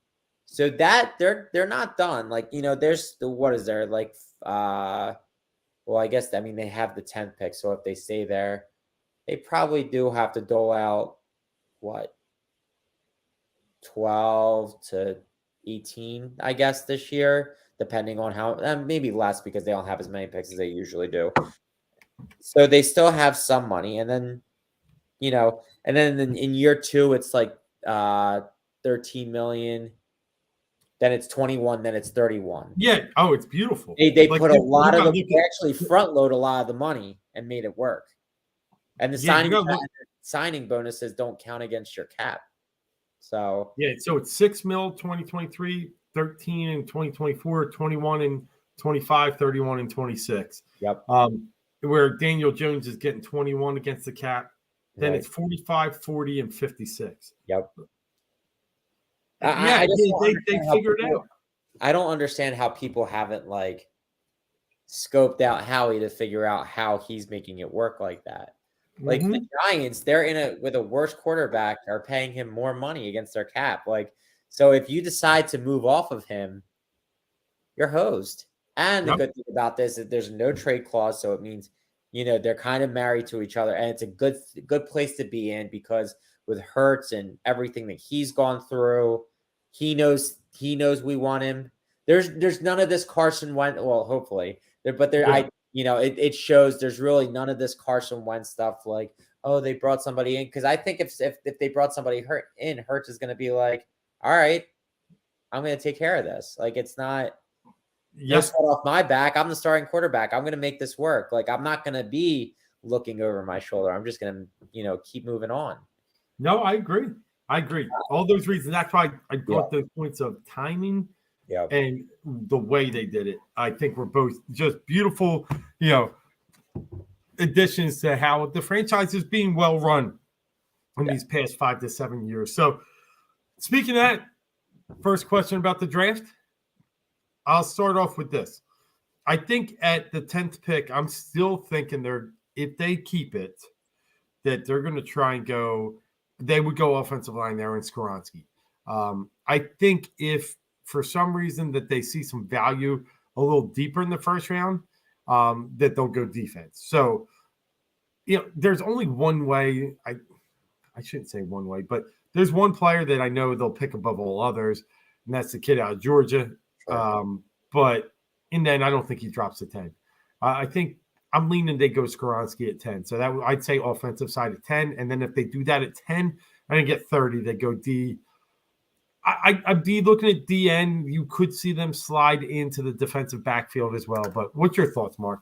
So that they're not done. Like, there's what is there? Like, I guess, they have the 10th pick. So if they stay there, they probably do have to dole out, 12 to 18, I guess, this year, depending on how, maybe less because they don't have as many picks as they usually do. So they still have some money. And then, and then in year 2, it's like 13 million. Then it's 21. Then it's 31. Yeah. Oh, it's beautiful. They put a lot of they actually front load a lot of the money and made it work. And the signing bonuses don't count against your cap. So so it's 6 mil 2023, 13 in 2024, 21 in 25, 31 in 26. Yep. Where Daniel Jones is getting 21 against the cap. Then it's 45, 40, and 56. Yep. They figured it out. I don't understand how people haven't scoped out Howie to figure out how he's making it work like that. Like the Giants, they're with a worse quarterback, are paying him more money against their cap. So if you decide to move off of him, you're hosed. And the good thing about this is there's no trade clause, so it means they're kind of married to each other, and it's a good place to be in because with Hurts and everything that he's gone through, he knows we want him. There's none of this Carson Wentz. Well, hopefully, it shows there's really none of this Carson Wentz stuff. Like, they brought somebody in, because I think if they brought somebody Hurts is going to be like, all right, I'm going to take care of this. Like, it's not. Just off my back. I'm the starting quarterback. I'm going to make this work. Like, I'm not going to be looking over my shoulder. I'm just going to, keep moving on. No, I agree. All those reasons. That's why I brought those points of timing and the way they did it. I think we're both just beautiful, additions to how the franchise is being well run in these past 5 to 7 years. So, speaking of that, first question about the draft. I'll start off with this. I think at the 10th pick, I'm still thinking if they keep it, that they're going to try and they would go offensive line there in Skoronski. I think if for some reason that they see some value a little deeper in the first round, that they'll go defense. So, there's only one way. I shouldn't say one way, but there's one player that I know they'll pick above all others, and that's the kid out of Georgia. But and then I don't think he drops to 10. I think I'm leaning they go Skoronski at 10. So I'd say offensive side at 10. And then if they do that at 10, I didn't get 30, they go D. I'd be looking at DN. You could see them slide into the defensive backfield as well. But what's your thoughts, Mark?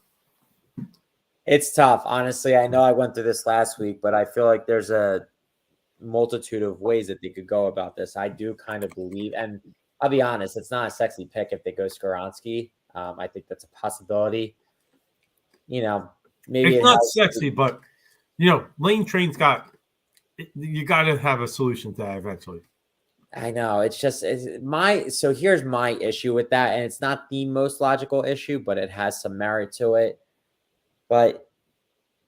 It's tough. Honestly, I know I went through this last week, but I feel like there's a multitude of ways that they could go about this. I do kind of believe, and I'll be honest, it's not a sexy pick if they go Skoronski. I think that's a possibility. Maybe it's not sexy, but Lane Train's you got to have a solution to that eventually. I know. So here's my issue with that. And it's not the most logical issue, but it has some merit to it. But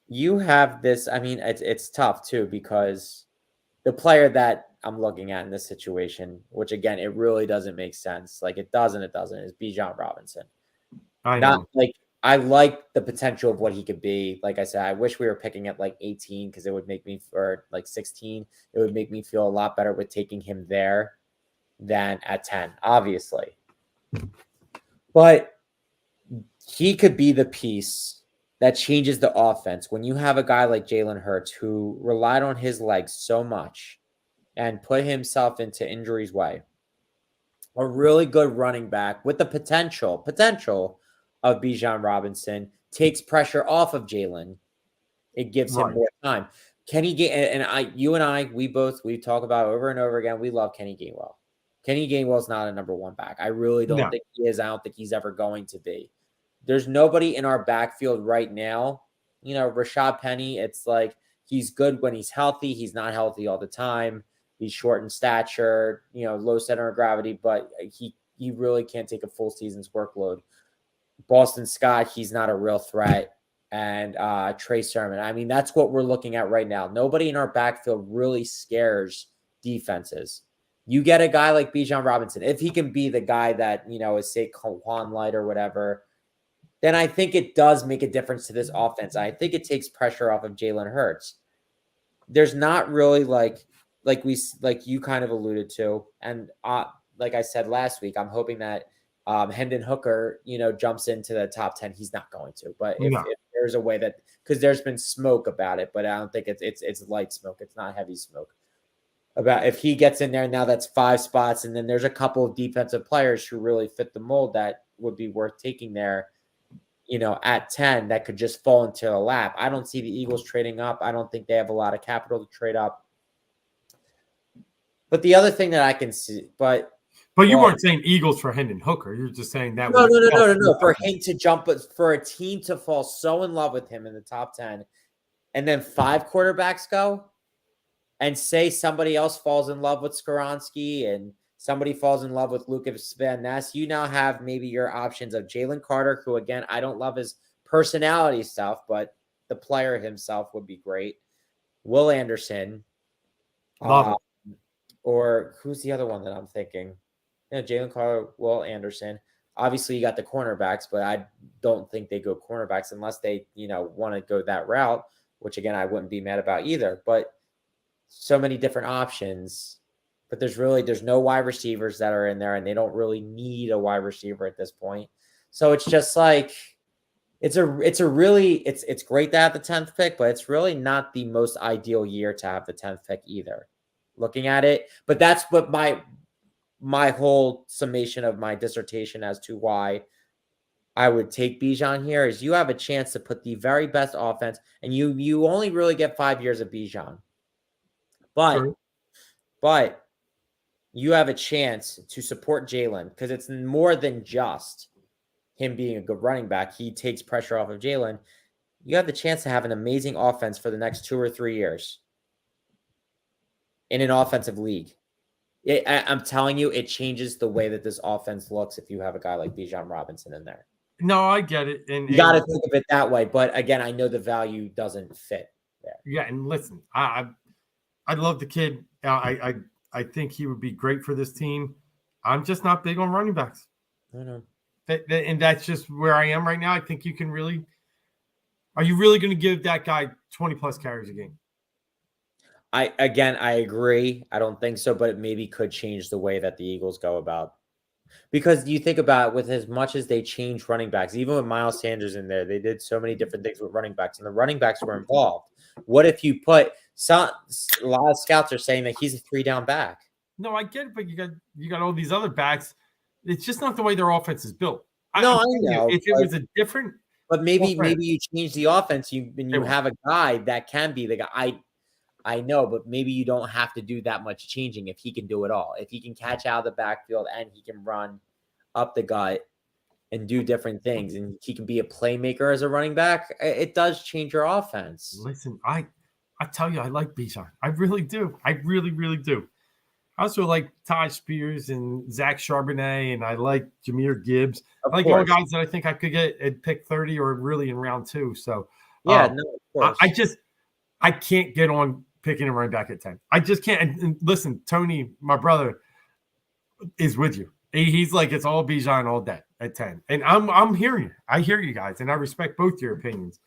you have this, I mean, it's tough too, because the player that I'm looking at in this situation, which again, it really doesn't make sense. Like it doesn't, is Bijan Robinson. I Not know. like I like the potential of what he could be. Like I said, I wish we were picking at like 18 because it would make me, or like 16, it would make me feel a lot better with taking him there than at 10, obviously. But he could be the piece that changes the offense. When you have a guy like Jalen Hurts who relied on his legs so much and put himself into injury's way, a really good running back with the potential of Bijan Robinson takes pressure off of Jalen. It gives him more time. Kenny you and I, we talk about over and over again. We love Kenny Gainwell. Kenny Gainwell's not a number one back. I really don't think he is. I don't think he's ever going to be. There's nobody in our backfield right now. Rashad Penny, it's like he's good when he's healthy. He's not healthy all the time. He's short in stature, low center of gravity, but he really can't take a full season's workload. Boston Scott, he's not a real threat. And Trey Sermon. I mean, that's what we're looking at right now. Nobody in our backfield really scares defenses. You get a guy like Bijan Robinson, if he can be the guy that, is say Quan Light or whatever, then I think it does make a difference to this offense. I think it takes pressure off of Jalen Hurts. There's not really like you kind of alluded to, and like I said last week, I'm hoping that Hendon Hooker, jumps into the top 10. He's not going to, but if there's a way that, because there's been smoke about it, but I don't think it's light smoke. It's not heavy smoke. About if he gets in there now, that's 5 spots, and then there's a couple of defensive players who really fit the mold that would be worth taking there. At 10, that could just fall into the lap. I don't see the Eagles trading up. I don't think they have a lot of capital to trade up. But the other thing that I can see, but you weren't saying Eagles for Hendon Hooker. You're just saying that. No. For him to jump, but for a team to fall so in love with him in the top 10, and then 5 quarterbacks go, and say somebody else falls in love with Skoronski and somebody falls in love with Lucas Van Ness, you now have maybe your options of Jalen Carter, who, again, I don't love his personality stuff, but the player himself would be great. Will Anderson. Or who's the other one that I'm thinking? Jalen Carter, Will Anderson. Obviously, you got the cornerbacks, but I don't think they go cornerbacks unless they, want to go that route, which, again, I wouldn't be mad about either. But so many different options. But there's no wide receivers that are in there, and they don't really need a wide receiver at this point. So it's just like it's great to have the 10th pick, but it's really not the most ideal year to have the 10th pick either. Looking at it, but that's what my whole summation of my dissertation as to why I would take Bijan here is you have a chance to put the very best offense, and you only really get 5 years of Bijan, but you have a chance to support Jalen because it's more than just him being a good running back. He takes pressure off of Jalen. You have the chance to have an amazing offense for the next 2 or 3 years in an offensive league. I'm telling you, it changes the way that this offense looks if you have a guy like Bijan Robinson in there. No, I get it. And you got to think of it that way. But again, I know the value doesn't fit there. Yeah, and listen, I love the kid. I think he would be great for this team. I'm just not big on running backs. I know. And that's just where I am right now. I think you can really – are you really going to give that guy 20-plus carries a game? I agree. I don't think so, but it maybe could change the way that the Eagles go about. Because you think about it, with as much as they changed running backs, even with Miles Sanders in there, they did so many different things with running backs, and the running backs were involved. What if you put a lot of scouts are saying that he's a 3-down back? No, I get it, but you got all these other backs. It's just not the way their offense is built. I know. If it was a different, but maybe you change the offense, you have a guy that can be the guy. I know, but maybe you don't have to do that much changing if he can do it all. If he can catch out of the backfield and he can run up the gut and do different things, and he can be a playmaker as a running back, it does change your offense. Listen, I tell you, I like Bijan. I really do. I really, really do. I also like Taj Spears and Zach Charbonnet, and I like Jahmyr Gibbs. Of I like all course. guys that I think I could get at pick 30 or really in round 2. So, Yeah, no, of course. I can't get on picking a running back at 10. I just can't. And listen, Tony, my brother, is with you. He's like, it's all Bijan all day at 10. And I'm hearing you. I hear you guys, and I respect both your opinions.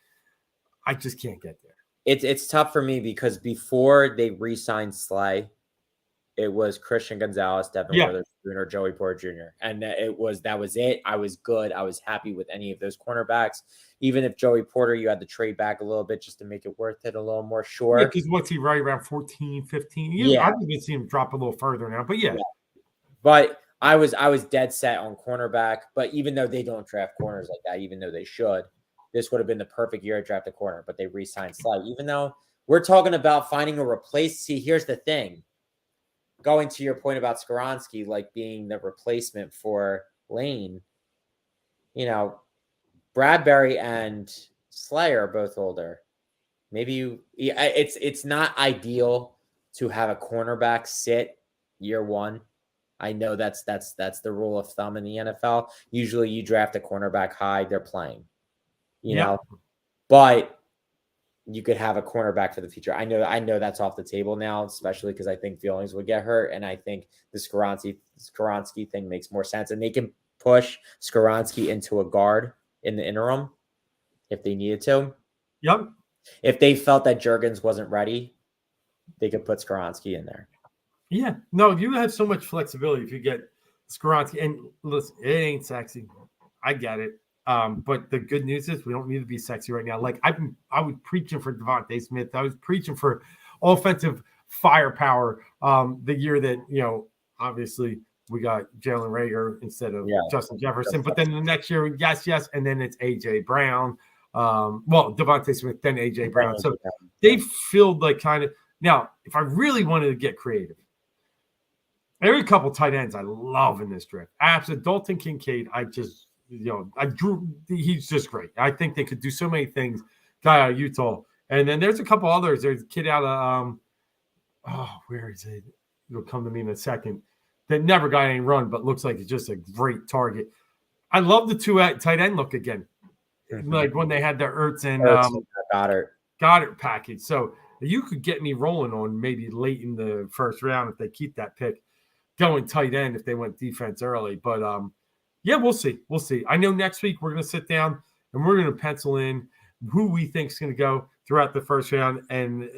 I just can't get there. It's tough for me because before they re-signed Slay, it was Christian Gonzalez, Devin Witherspoon, or Joey Porter Jr. And that was it. I was good. I was happy with any of those cornerbacks. Even if Joey Porter, you had to trade back a little bit just to make it worth it a little more. Sure. Yeah, because what's he right around 14, 15? Yeah. I've even seen him drop a little further now. But yeah. But I was dead set on cornerback. But even though they don't draft corners like that, even though they should, this would have been the perfect year to draft a corner. But they re-signed Slay. Even though we're talking about finding a replace. See, here's the thing. Going to your point about Skoronski, like being the replacement for Lane, Bradbury and Slayer are both older. Maybe it's not ideal to have a cornerback sit year one. I know that's the rule of thumb in the NFL. Usually you draft a cornerback high, they're playing, you know, but you could have a cornerback for the future. I know that's off the table now, especially because I think Feelings would get hurt. And I think the Skoronski thing makes more sense. And they can push Skoronski into a guard in the interim if they needed to. Yep. If they felt that Juergens wasn't ready, they could put Skoronski in there. Yeah. No, you have so much flexibility if you get Skoronski. And listen, it ain't sexy. I get it. But the good news is we don't need to be sexy right now. Like I was preaching for Devontae Smith. I was preaching for offensive firepower the year that, obviously we got Jalen Reagor instead of Justin Jefferson. But then the next year, yes. And then it's A.J. Brown. Devontae Smith, then A.J. Brown. So they filled like kind of – now, if I really wanted to get creative, there are a couple tight ends I love in this draft. Absolutely. Dalton Kincaid, he's just great. I think they could do so many things. Guy out of Utah. And then there's a couple others. There's a kid out of where is it? It'll come to me in a second. That never got any run, but looks like it's just a great target. I love the two tight end look again. Mm-hmm. Like when they had the Ertz and Goddard package. So you could get me rolling on maybe late in the first round if they keep that pick going tight end if they went defense early. But yeah, we'll see. We'll see. I know next week we're going to sit down and we're going to pencil in who we think is going to go throughout the first round. And,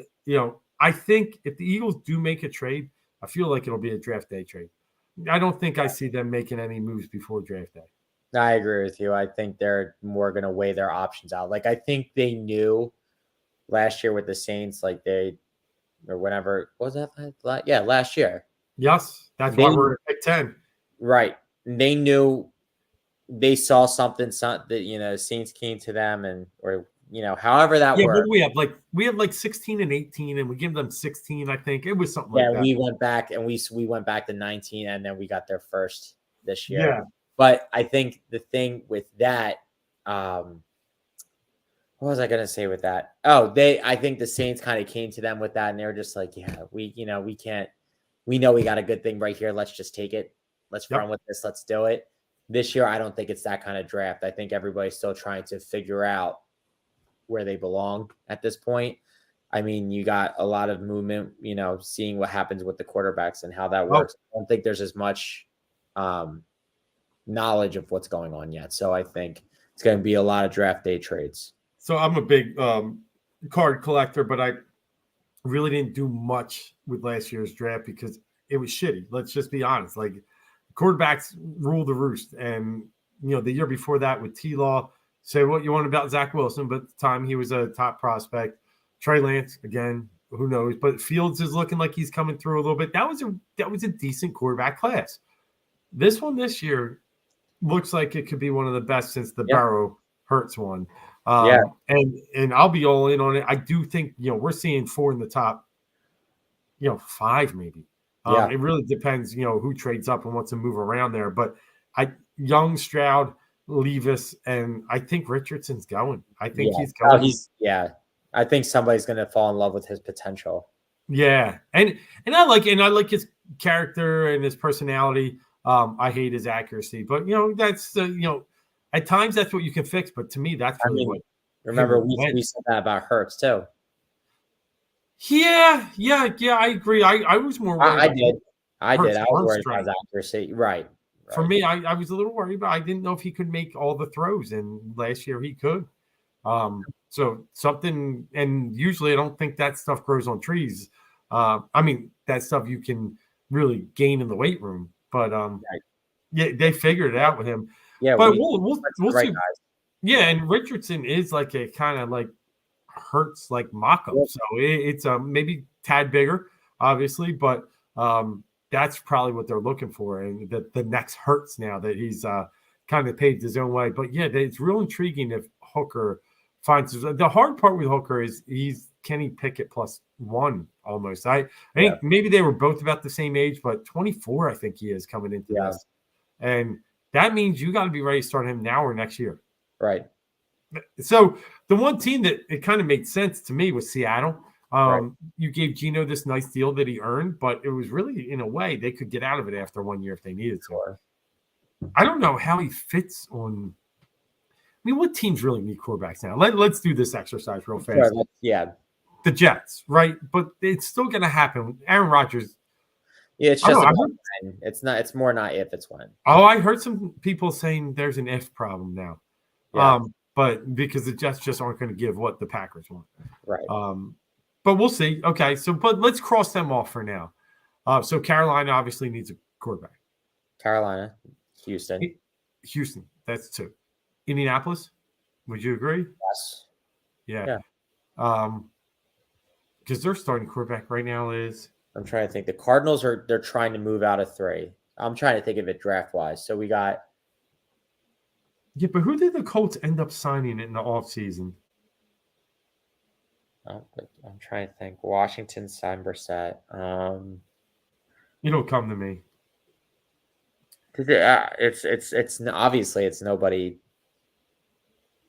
I think if the Eagles do make a trade, I feel like it'll be a draft day trade. I don't think I see them making any moves before draft day. I agree with you. I think they're more going to weigh their options out. Like, I think they knew last year with the Saints, like or whenever, was that? Yeah, last year. Yes. That's why we're at 10. Right. They knew they saw something that, Saints came to them however that worked. What do we have? We have like 16 and 18 and we give them 16, I think. It was something like that. Yeah, we went back and we went back to 19 and then we got their first this year. Yeah. But I think the thing with that, what was I going to say with that? I think the Saints kind of came to them with that and they were just like, yeah, we know we got a good thing right here. Let's just take it. Let's run with this. Let's do it. This year, I don't think it's that kind of draft. I think everybody's still trying to figure out where they belong at this point. I mean, you got a lot of movement, seeing what happens with the quarterbacks and how that works. I don't think there's as much knowledge of what's going on yet. So I think it's going to be a lot of draft day trades. So I'm a big card collector, but I really didn't do much with last year's draft because it was shitty. Let's just be honest. Like, quarterbacks rule the roost. And, the year before that with T-Law, say what you want about Zach Wilson, but at the time he was a top prospect. Trey Lance, again, who knows? But Fields is looking like he's coming through a little bit. That was a decent quarterback class. This one this year looks like it could be one of the best since the Burrow Hurts one. And I'll be all in on it. I do think, we're seeing 4 in the top, 5 maybe. It really depends, who trades up and wants to move around there. But Young, Stroud, Levis, and I think Richardson's going. I think he's going. I think somebody's going to fall in love with his potential. Yeah, and I like his character and his personality. I hate his accuracy, but that's at times that's what you can fix. But to me, that's really what. Remember, we said that about Hurts too. Yeah, I agree. I was more worried. I did. I was worried about his accuracy. Right. For me, I was a little worried, but I didn't know if he could make all the throws, and last year he could. So something, and usually I don't think that stuff grows on trees. I mean, that stuff you can really gain in the weight room, but yeah, they figured it out with him. Yeah, but we'll see. Guys. Yeah, and Richardson is like a kind of like Hurts like mock-up, so it's maybe tad bigger, obviously, but that's probably what they're looking for, and the next Hurts now that he's kind of paved his own way. But yeah, it's real intriguing if Hooker finds the hard part with Hooker is he's Kenny Pickett +1 almost. I think maybe they were both about the same age, but 24 I think he is coming into this, and that means you got to be ready to start him now or next year. Right. So the one team that it kind of made sense to me was Seattle. You gave Geno this nice deal that he earned, but it was really, in a way, they could get out of it after 1 year if they needed to. I don't know how he fits on. I mean, what teams really need quarterbacks now? Let's do this exercise real fast. Sure, the Jets, right? But it's still going to happen. Aaron Rodgers. Yeah, it's just when. It's not. It's more not if, it's when. Oh, I heard some people saying there's an if problem now. Yeah. But because the Jets just aren't going to give what the Packers want. Right. But we'll see. Okay, but let's cross them off for now. So Carolina obviously needs a quarterback. Carolina, Houston, that's 2. Indianapolis, would you agree? Yes. Yeah. Because their starting quarterback right now is. I'm trying to think. The Cardinals they're trying to move out of 3. I'm trying to think of it draft wise. So we got. Yeah, but who did the Colts end up signing in the offseason? I'm trying to think. Washington signed Brissett. It'll come to me. It's obviously it's nobody.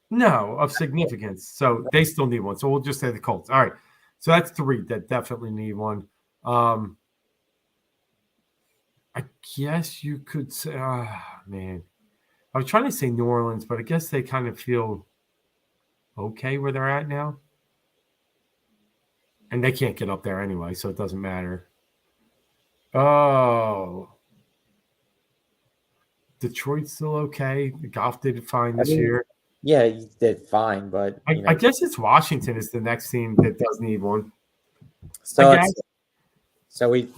No, of significance. So they still need one. So we'll just say the Colts. All right. So that's 3 that definitely need one. I guess you could say, man. I was trying to say New Orleans, but I guess they kind of feel okay where they're at now. And they can't get up there anyway, so it doesn't matter. Oh. Detroit's still okay. Goff did fine this year. Yeah, he did fine, but I guess it's Washington is the next team that does need one. So we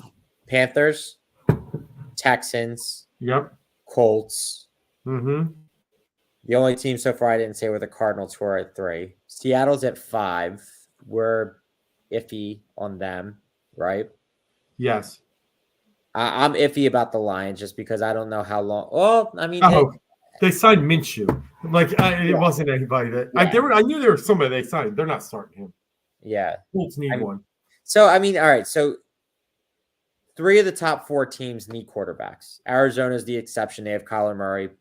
Panthers, Texans, Colts. Mm-hmm. The only team so far I didn't say were the Cardinals, who are at 3. Seattle's at 5. We're iffy on them, right? Yes. I'm iffy about the Lions just because I don't know how long. Well, I mean, they signed Minshew. It wasn't anybody that I knew there was somebody they signed. They're not starting him. Yeah, Colts need one. So I mean, all right. So 3 of the top 4 teams need quarterbacks. Arizona's the exception. They have Kyler Murray.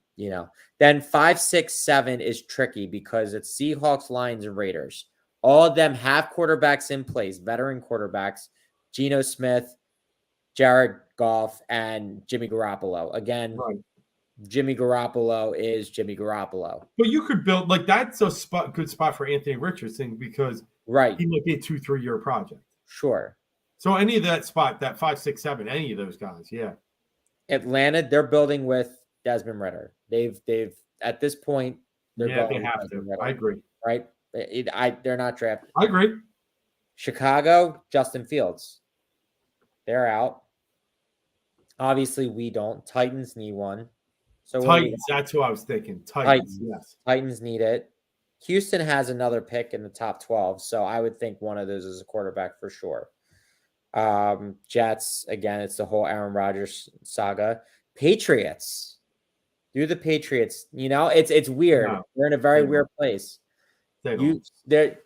Then 5, 6, 7 is tricky because it's Seahawks, Lions, and Raiders. All of them have quarterbacks in place, veteran quarterbacks, Geno Smith, Jared Goff, and Jimmy Garoppolo. Again, Jimmy Garoppolo is Jimmy Garoppolo. But you could build that's a good spot for Anthony Richardson because he might be a 2-3 year project. Sure. So any of that spot, that 5, 6, 7, any of those guys, yeah. Atlanta, they're building with Desmond Ridder. They've at this point they have to. I agree. Right? They're not drafted. I agree. Chicago, Justin Fields. They're out. Obviously, we don't. Titans need one. So Titans, that's who I was thinking. Titans, yes. Titans need it. Houston has another pick in the top 12, so I would think one of those is a quarterback for sure. Jets, again, it's the whole Aaron Rodgers saga. Patriots. Do the Patriots. It's weird. No, they're in a very weird place. They're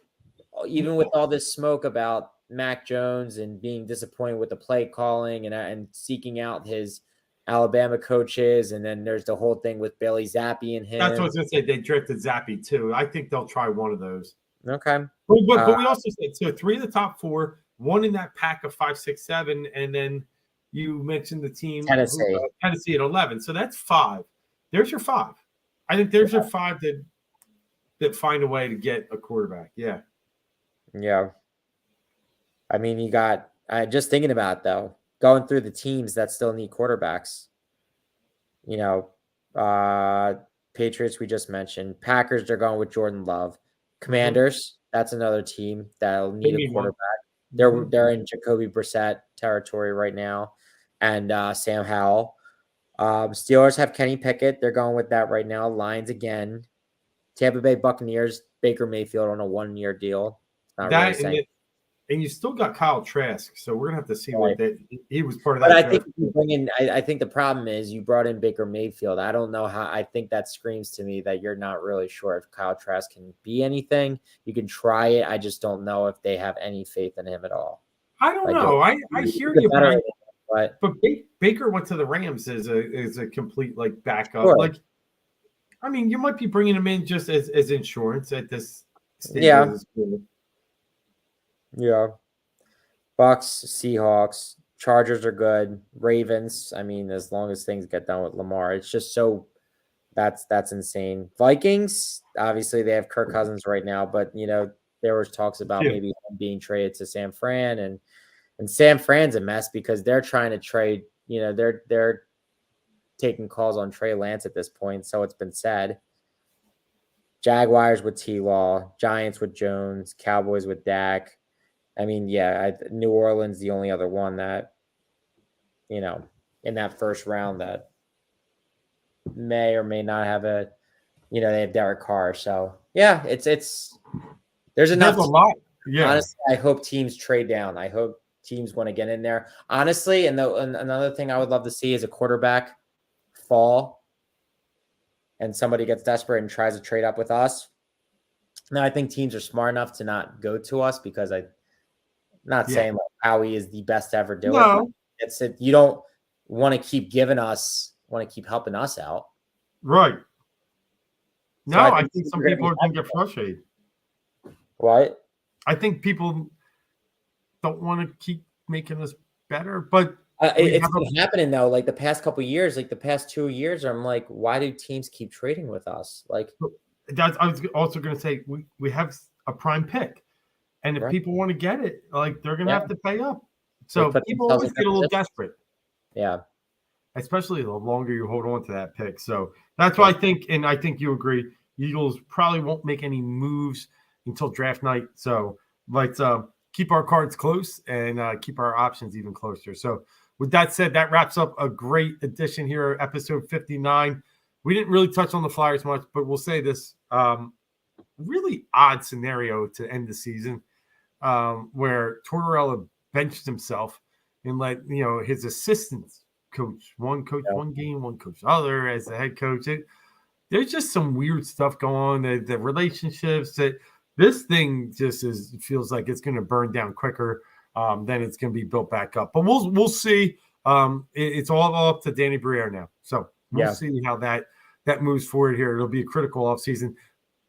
even with all this smoke about Mac Jones and being disappointed with the play calling and seeking out his Alabama coaches, and then there's the whole thing with Bailey Zappi and him. That's what I was going to say. They drafted Zappi too. I think they'll try one of those. Okay. But we also said so 3 of the top 4, 1 in that pack of 5, 6, 7, and then you mentioned the team Tennessee at 11. So that's 5. There's your 5. I think there's your 5 that find a way to get a quarterback. Yeah. Yeah. I mean, you got just thinking about it, though, going through the teams that still need quarterbacks. Patriots we just mentioned. Packers, they're going with Jordan Love. Commanders, that's another team that'll need a quarterback. They're in Jacoby Brissett territory right now, and Sam Howell. Steelers have Kenny Pickett. They're going with that right now. Lions again. Tampa Bay Buccaneers, Baker Mayfield on a 1-year deal. Not that really and you still got Kyle Trask, so we're gonna have to see what he was part of that. But I think you bring in. I think the problem is you brought in Baker Mayfield. I don't know how. I think that screams to me that you're not really sure if Kyle Trask can be anything. You can try it. I just don't know if they have any faith in him at all. I don't know. I hear you, but Baker went to the Rams as a complete backup. Sure. I mean, you might be bringing him in just as insurance at this stage. Yeah. Yeah. Bucks, Seahawks, Chargers are good. Ravens, I mean, as long as things get done with Lamar, it's just so that's insane. Vikings, obviously they have Kirk Cousins right now, but there was talks about maybe him being traded to San Fran, and San Fran's a mess because they're trying to trade, they're taking calls on Trey Lance at this point, so it's been said. Jaguars with T-Law, Giants with Jones, Cowboys with Dak. I mean, New Orleans, the only other one that, in that first round that may or may not have they have Derek Carr. So, there's enough. There's a lot. Yeah. Honestly, I hope teams trade down. I hope teams want to get in there. Honestly, and another thing I would love to see is a quarterback fall and somebody gets desperate and tries to trade up with us. Now, I think teams are smart enough to not go to us because not saying Howie is the best to ever do it. It's you don't want to keep helping us out. Right. No, I think some people are going to get frustrated. What? I think people don't want to keep making us better, but it's been happening though. Like the past couple of years, like the past 2 years, I'm like, why do teams keep trading with us? Like, I was also going to say we have a prime pick. And if people want to get it, they're going to have to pay up. So people always get a little desperate. Yeah. Especially the longer you hold on to that pick. So that's why I think you agree, Eagles probably won't make any moves until draft night. So let's keep our cards close and keep our options even closer. So with that said, that wraps up a great edition here, episode 59. We didn't really touch on the Flyers much, but we'll say this. Really odd scenario to end the season where Tortorella benched himself and let his assistants coach one game, one coach other as the head coach. There's just some weird stuff going on. The relationships that this thing just feels like it's going to burn down quicker than it's going to be built back up. But we'll see. It's all up to Danny Briere now, so we'll see how that moves forward here. It'll be a critical offseason.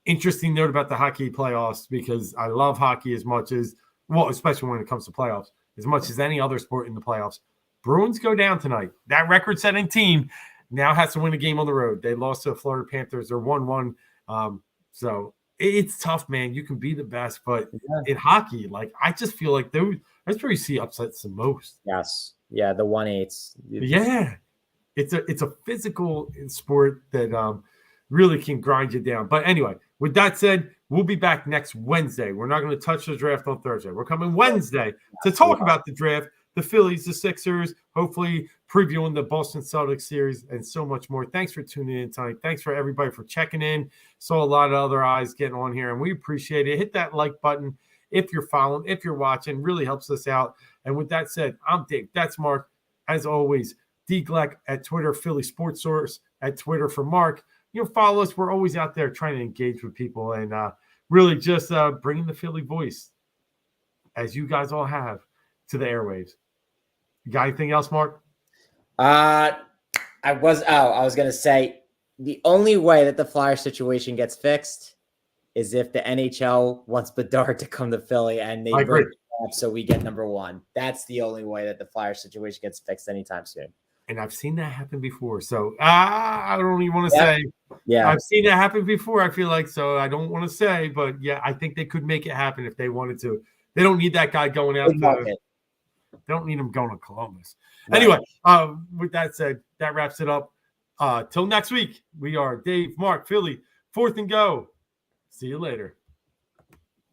Interesting note about the hockey playoffs, because I love hockey as much as, especially when it comes to playoffs, as much as any other sport in the playoffs. Bruins go down tonight. That record-setting team now has to win a game on the road. They lost to the Florida Panthers. They're 1-1. So it's tough, man. You can be the best, but in hockey, I just feel like that's where you see upsets the most. Yes. Yeah, the 1-8s. Yeah. It's a physical sport that really can grind you down. But anyway, with that said, we'll be back next Wednesday. We're not going to touch the draft on Thursday. We're coming Wednesday to talk about the draft, the Phillies, the Sixers, hopefully previewing the Boston Celtics series, and so much more. Thanks for tuning in tonight. Thanks for everybody for checking in. Saw a lot of other eyes getting on here, and we appreciate it. Hit that like button if you're following, if you're watching. Really helps us out. And with that said, I'm Dave. That's Mark. As always, D. Gleck at Twitter, Philly Sports Source at Twitter for Mark. Follow us. We're always out there trying to engage with people and really just bringing the Philly voice, as you guys all have, to the airwaves. You got anything else, Mark? I was going to say the only way that the Flyer situation gets fixed is if the NHL wants Bedard to come to Philly and they break it up so we get number 1. That's the only way that the Flyers situation gets fixed anytime soon. And I've seen that happen before. So I don't even want to say. Yeah. I've seen that happen before, I feel like. So I don't want to say. But, yeah, I think they could make it happen if they wanted to. They don't need that guy going out. They don't need him going to Columbus. Right. Anyway, with that said, that wraps it up. Till next week, we are Dave, Mark, Philly, 4th and Go. See you later.